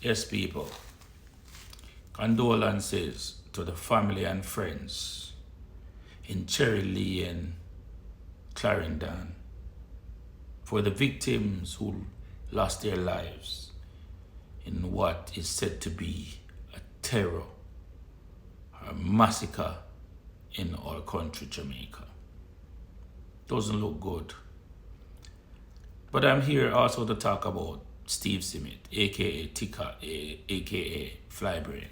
Yes, people, condolences to the family and friends in Cherry Lane, Clarendon, for the victims who lost their lives in what is said to be a terror, a massacre in our country, Jamaica. Doesn't look good. But I'm here also to talk about Steve Simit, aka Tika, aka Flybrain.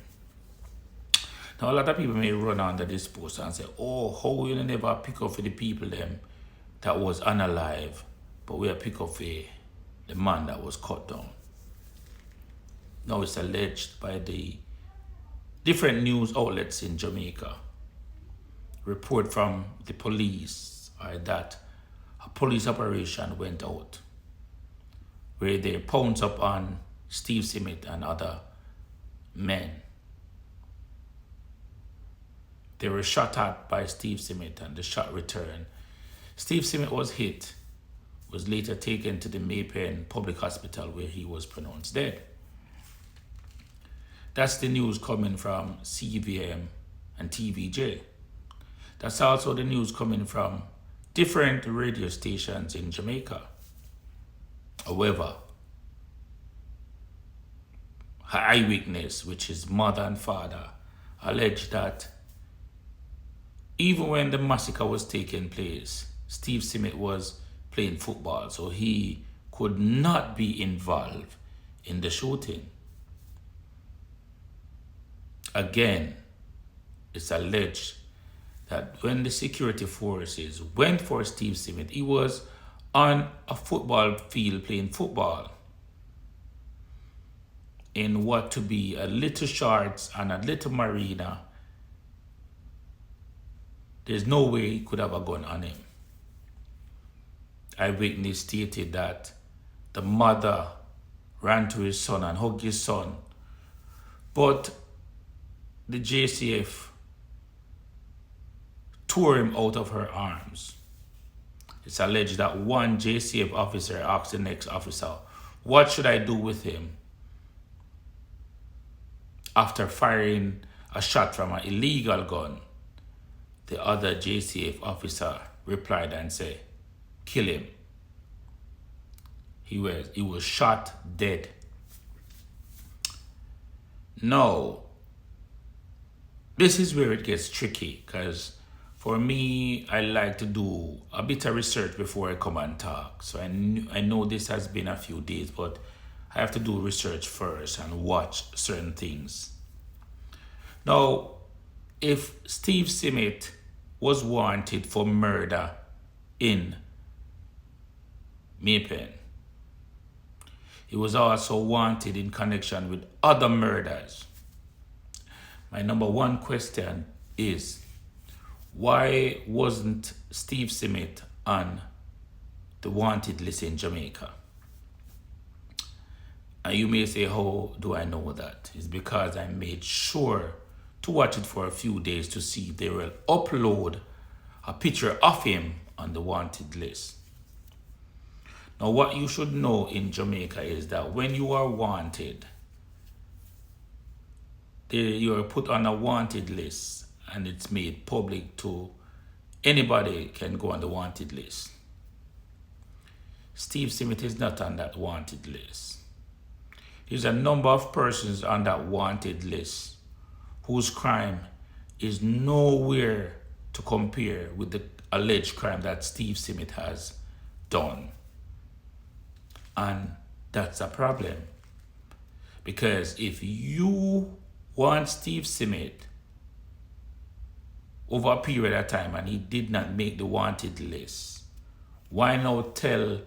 Now a lot of people may run under this post and say, oh, how will you never pick up for the people them that was unalive, but we'll pick up for the man that was cut down. Now it's alleged by the different news outlets in Jamaica, report from the police are that a police operation went out where they pounced up on Steve Simit and other men. They were shot at by Steve Simit and the shot returned. Steve Simit was hit, was later taken to the Maypen Public Hospital where he was pronounced dead. That's the news coming from CVM and TVJ. That's also the news coming from different radio stations in Jamaica. However, her eyewitness, which is mother and father, alleged that even when the massacre was taking place, Steve Simit was playing football, so he could not be involved in the shooting. Again, it's alleged that when the security forces went for Steve Simit, he was on a football field playing football in what to be a little shorts and a little marina. There's no way he could have a gun on him. Eyewitness stated that the mother ran to his son and hugged his son, but the JCF tore him out of her arms. It's alleged that one JCF officer asked the next officer, what should I do with him? After firing a shot from an illegal gun, the other JCF officer replied and said, kill him. He was shot dead. Now, this is where it gets tricky, because for me, I like to do a bit of research before I come and talk. So I know this has been a few days, but I have to do research first and watch certain things. Now, if Steve Simit was wanted for murder in Maypen, he was also wanted in connection with other murders. My number one question is, why wasn't Steve Simit on the wanted list in Jamaica? And you may say, how do I know that? It's because I made sure to watch it for a few days to see if they will upload a picture of him on the wanted list. Now, what you should know in Jamaica is that when you are wanted, you are put on a wanted list and it's made public to anybody can go on the wanted list. Steve Simit is not on that wanted list. There's a number of persons on that wanted list whose crime is nowhere to compare with the alleged crime that Steve Simit has done. And that's a problem. Because if you want Steve Simit over a period of time and he did not make the wanted list, why not tell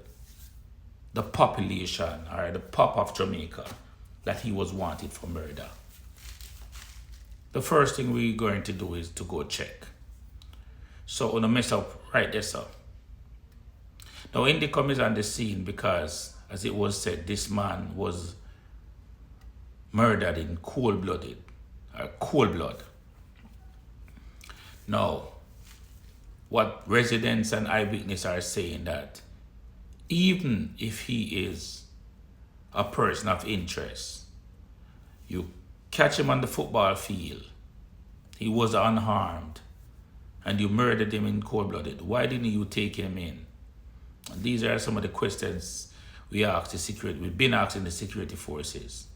the population or the pop of Jamaica that he was wanted for murder? The first thing we're going to do is to go check. So on the mess up, write this up. Now Indy comes on the scene because, as it was said, this man was murdered in cold blood. Now, what residents and eyewitnesses are saying that even if he is a person of interest, You catch him on the football field. He was unharmed. And you murdered him in cold-blooded. Why didn't you take him in? And these are some of the questions we asked the security. We've been asking the security forces.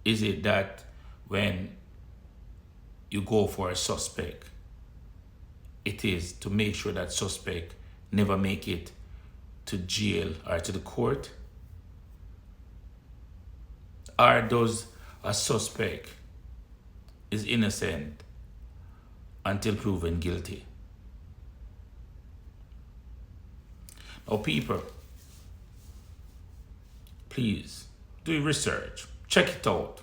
Is it that when you go for a suspect, it is to make sure that suspect never make it to jail or to the court? Or does a suspect is innocent until proven guilty? Now, people, please do your research. Check it out.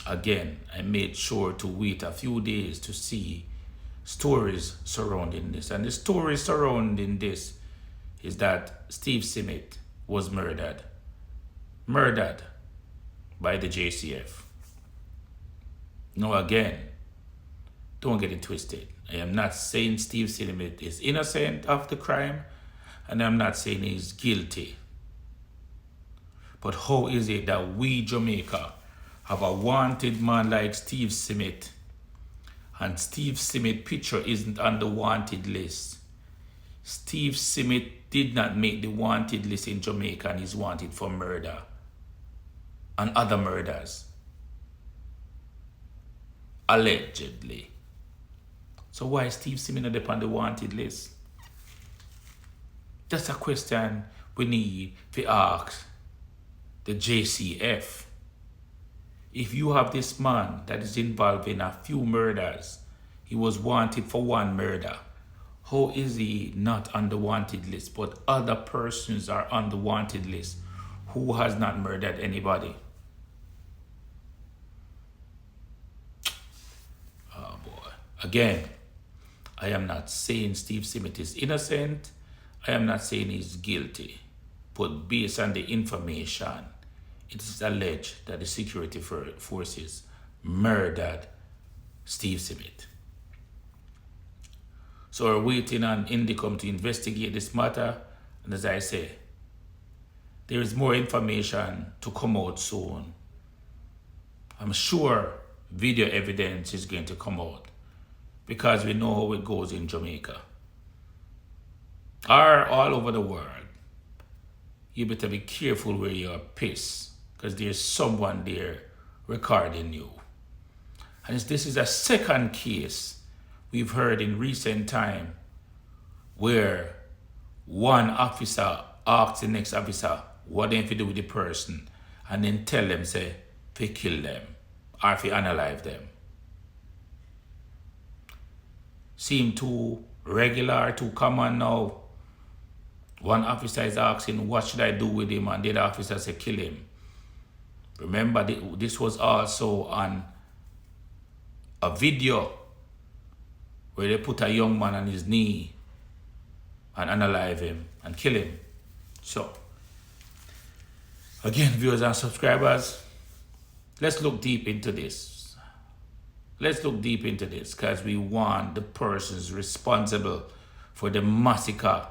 Again, I made sure to wait a few days to see stories surrounding this. And the story surrounding this is that Steve Simmet was murdered. Murdered by the JCF. Now again, don't get it twisted. I am not saying Steve Simmet is innocent of the crime, and I'm not saying he's guilty. But how is it that we, Jamaica, have a wanted man like Steve Simmet, and Steve Simmet picture isn't on the wanted list? Steve Simmet did not make the wanted list in Jamaica, and he's wanted for murder and other murders. Allegedly. So why is Steve Simmet not on the wanted list? That's a question we need to ask the JCF. If you have this man that is involved in a few murders, he was wanted for one murder, how is he not on the wanted list, but other persons are on the wanted list who has not murdered anybody? Oh boy. Again, I am not saying Steve Simmet is innocent. I am not saying he's guilty. But based on the information, it is alleged that the security forces murdered Steve Simmet. So we're waiting on Indicom to investigate this matter. And as I say, there is more information to come out soon. I'm sure video evidence is going to come out, because we know how it goes in Jamaica or all over the world. You better be careful where you're pissed, because there's someone there recording you. And this is a second case we've heard in recent time where one officer asks the next officer what they have to do with the person, and then tell them, say, to kill them or if you unalive them. Seem too regular, too common now. One officer is asking, what should I do with him? And the other officer said, kill him. Remember, this was also on a video where they put a young man on his knee and unalive him and kill him. So, again, viewers and subscribers, let's look deep into this. Let's look deep into this, because we want the persons responsible for the massacre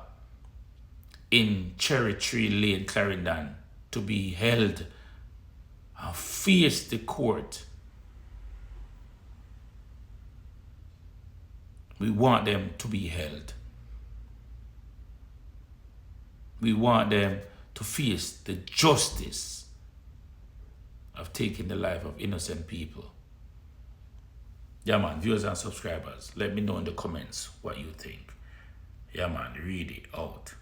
in Cherry Tree Lane, Clarendon, to be held and face the court. We want them to be held. We want them to face the justice of taking the life of innocent people. Yeah, man, viewers and subscribers, let me know in the comments what you think. Yeah, man, read it out.